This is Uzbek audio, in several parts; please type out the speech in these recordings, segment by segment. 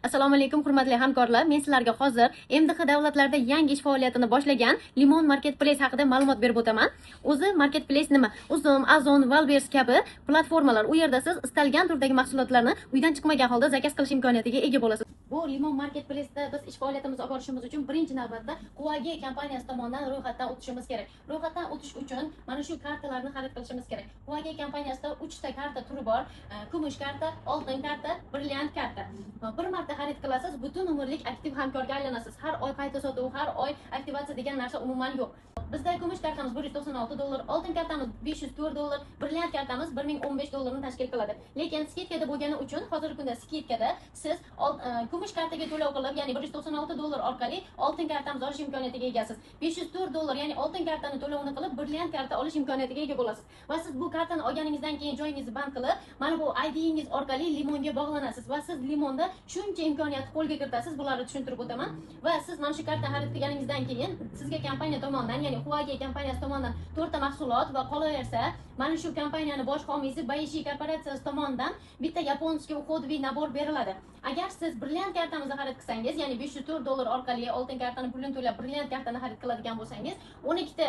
Assalomu alaykum hurmatli hamkorlar. Men sizlarga hozir MDH davlatlarida yangi ish faoliyatini boshlagan Limon Marketplace haqida ma'lumot berib o'taman. O'zi Marketplace nima? Uzum, Ozon, Valbers kabi platformalar. U yerda siz istalgan turdagi mahsulotlarni uydan chiqmagan holda zakaz qilish imkoniyatiga ega bo'lasiz. Bu Limon Marketplace'da biz ish faoliyatimizni olib borishimiz uchun birinchi navbatda Huawei kompaniyasi tomonidan ro'yxatdan o'tishimiz kerak. Ro'yxatdan o'tish uchun mana shu kartalarni xarid qilishimiz kerak. Huawei kompaniyasida 3 ta karta turi bor: kumush karta, oltin karta, brilliant karta. Bir marta xarid qilasiz, butun umrlik aktiv hamkorga aylanasiz. Har oy qayta sotuv, har oy aktivatsiya degan narsa umuman yo'q. Bizda kumush kartamiz $196, oltin kartamiz $504, brilliant kartamiz $1015 tashkil qiladi. Lekin skidkada bo'lgani uchun hozirgi kunda skidkada siz kumush kartaga to'lov qilib, ya'ni $196 orqali oltin kartamizni olish imkoniyatiga egasiz. $504, ya'ni oltin kartani to'lovini qilib, brilliant karta olish imkoniyatiga ega bo'lasiz. Va siz bu kartani olganingizdan keyin joyingizni band qilib, mana bu IDingiz orqali Limonga bog'lanasiz va siz Limonda shuncha imkoniyatni qo'lga kiritasiz. Bularni tushuntirib o'taman. Va siz mana shu kartani xarid qilganingizdan keyin sizga kompaniya tomonidan, ya'ni Huawei kompaniyasi tomonidan 4 ta mahsulot va qolaversa, mana shu kompaniyani bosh homiysi Baishi korporatsiyasi tomonidan bitta yaponskiy uходовый nabor beriladi. Agar siz brilliant kartamizni xarid qilsangiz, ya'ni $504 orqali oltin kartani pulini to'lab brilliant kartani xarid qiladigan bo'lsangiz, 12 ta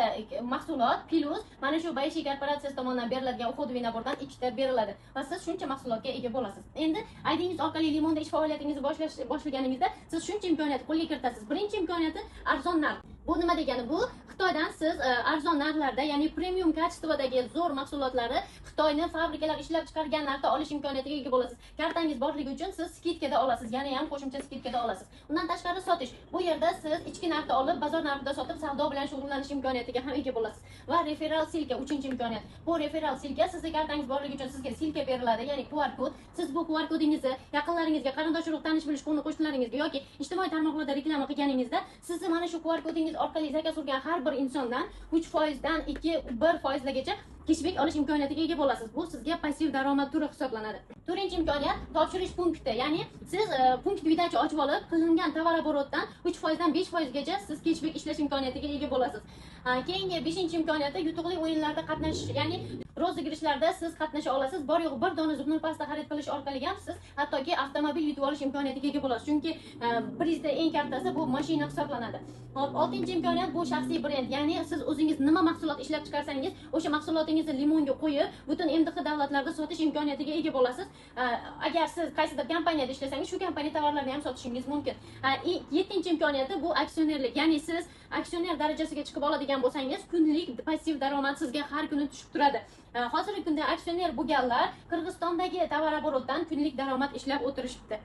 mahsulot plus mana shu Baishi korporatsiyasi tomonidan beriladigan uходовый nabordan 2 ta beriladi va siz shuncha mahsulotga ega bo'lasiz. Endi IDingiz orqali Limonda ish faoliyatingizni boshlaganingizda siz shuncha imkoniyat qo'lga kiritasiz. Birinchi imkoniyati arzon narx. Bu nima degani? Bu Xitoydan siz arzon narxlarda, ya'ni premium kачестводagi zo'r mahsulotlarni Xitoyning fabrikalari ishlab chiqargan narxda olish imkoniyatiga ega bo'lasiz. Kartangiz borligi uchun siz skidkada olasiz, yana ham qo'shimcha skidkada olasiz. Undan tashqari sotish. Bu yerda siz ichki narxda olib, bozor narxida sotib, savdo bilan shug'ullanish imkoniyatiga ham ega bo'lasiz. Va referral silka, 3-imkoniyat. Bu referral silka sizning kartangiz borligi uchun sizga silka beriladi, ya'ni QR kod. Siz bu QR kodingizni yaqinlaringizga, qarindosh urug' tanish bilish qo'shnilaringizga yoki ijtimoiy tarmoqlarda reklama qilganingizda, sizni mana shu QR kodingiz orqali zakaz urgan har bir insondan 3% dan 1%gacha kishbek olish imkoniyatiga ega bo'lasiz. Bu sizga passiv daromad turi hisoblanadi. To'rtinchi imkoniyat topshirish punkti. Ya'ni siz punkt vidachi ochib olib, qilingan tovar oborotdan 3% dan 5%gacha siz kishbek ishlash imkoniyatiga ega bo'lasiz. Keyingi 5-imkoniyati yutuqli o'yinlarda qatnashish. Ya'ni rozыгрышlarda siz qatnasha olasiz. Bor yo'q bir dona zubni pasta xarid qilish orqali ham siz hattoki avtomobil yutib olish imkoniyatiga ega bo'lasiz. Chunki prizda eng kattasi bu mashina hisoblanadi. Hop, 6-imkoniyat bu shaxsiy brend. Ya'ni siz o'zingiz nima mahsulot ishlab chiqarsangiz, o'sha mahsulotingizni Limonga qo'yib, butun MDH davlatlarida sotish imkoniyatiga ega bo'lasiz. Agar siz qaysidir kompaniyada ishlasangiz, shu kompaniya tovarlarini ham sotishingiz mumkin. 7-imkoniyati bu aksionerlik. Ya'ni siz aksioner darajasiga chiqib oladigan bo'lsangiz, kunlik passiv daromad sizga har kuni tushib turadi. Hozirgi kunda aksioner bo'lganlar Qirg'izistondagi tovar oborotdan kunlik daromad ishlab o'tirishibdi.